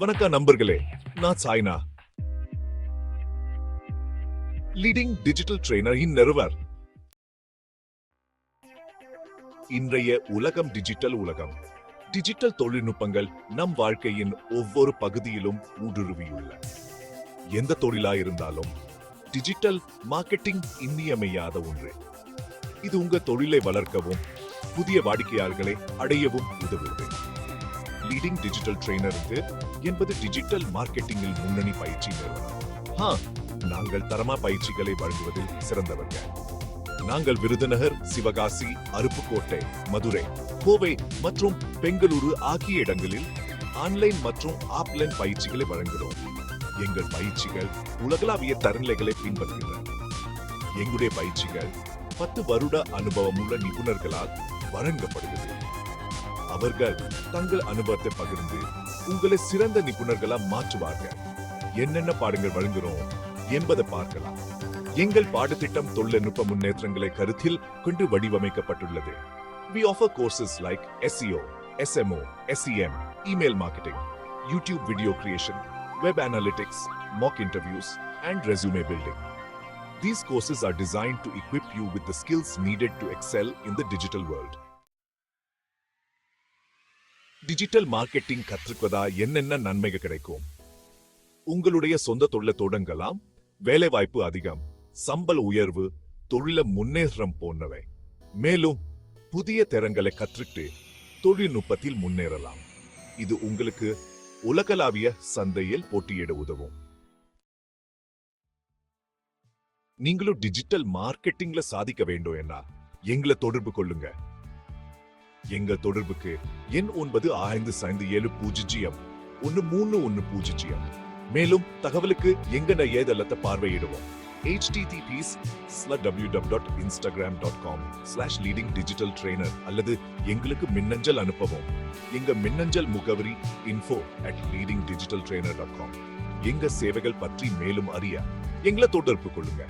வணக்கம் நண்பர்களே, நான் சாய்னா, லீடிங் டிஜிட்டல் ட்ரெய்னர் நிறுவர். இன்றைய உலகம் டிஜிட்டல் உலகம். டிஜிட்டல் தொழில்நுட்பங்கள் நம் வாழ்க்கையின் ஒவ்வொரு பகுதியிலும் ஊடுருவியுள்ள எந்த தொழிலாயிருந்தாலும் டிஜிட்டல் மார்க்கெட்டிங் இன்றியமையாத ஒன்று. இது உங்க தொழிலை வளர்க்கவும் புதிய வாடிக்கையாளர்களை அடையவும் உதவுகிறது. லீடிங் டிஜிட்டல் ட்ரெய்னருக்கு என்பது டிஜிட்டல் மார்க்கெட்டிங்கில் முன்னணி பயிற்சி நிறுவனம். நாங்கள் தரமா பயிற்சிகளை வழங்குவதில் சிறந்தவர்கள். நாங்கள் விருதுநகர், சிவகாசி, அருப்புக்கோட்டை, மதுரை, கோவை மற்றும் பெங்களூரு ஆகிய இடங்களில் ஆன்லைன் மற்றும் ஆஃப்லைன் பயிற்சிகளை வழங்குகிறோம். எங்கள் பயிற்சிகள் உலகளாவிய தரநிலைகளை பின்பற்றுகின்றன. எங்களுடைய பயிற்சிகள் 10 வருட அனுபவமுள்ள நிபுணர்களால் வழங்கப்படுகிறது. அவர்கள் தங்கள் அனுபவத்தை பகிர்ந்து உங்களை சிறந்த நிபுணர்களா மாற்றுவார்கள். என்னென்ன பாடங்கள் வழங்குகிறோம் என்பதை பார்க்கலாம். எங்கள் பாடத்திட்டம் தொழில்நுட்ப முன்னேற்றங்களை கருத்தில் கொண்டு வடிவமைக்கப்பட்டுள்ளது. We offer courses like SEO, SMO, SEM, email marketing, YouTube video creation, web analytics, mock interviews, and resume building. These courses are designed to equip you with the skills needed to excel in the digital world. Digital marketing கற்றுக்குவதா என்னென்ன நன்மைகள் கிடைக்கும்? உங்களுடைய சொந்த தொழிலை தொடங்கலாம். வேலைவாய்ப்பு அதிகம், சம்பள உயர்வு, தொழில முன்னேற்றம் போன்றவை. மேலும் புதிய திறன்களை கற்றுட்டு தொழில்நுட்பத்தில் முன்னேறலாம். இது உங்களுக்கு உலகளாவிய சந்தையில் போட்டியிட உதவும். நீங்களும் டிஜிட்டல் மார்க்கெட்டிங்ல சாதிக்க வேண்டும் என்னா எங்களை தொடர்பு கொள்ளுங்க. எங்கள் தொடர்புக்கு எண் 9557013110. மேலும் தகவலுக்கு எங்க ஏதளத்தை பார்வையிடுவோம். https://www.instagram.com/leadingdigitaltrainer அல்லது எங்களுக்கு மின்னஞ்சல் அனுப்பவும். எங்க மின்னஞ்சல் முகவரி info@leadingdigitaltrainer.com. எங்க சேவைகள் பற்றி மேலும் அறிய எங்களை தொடர்பு கொள்ளுங்க.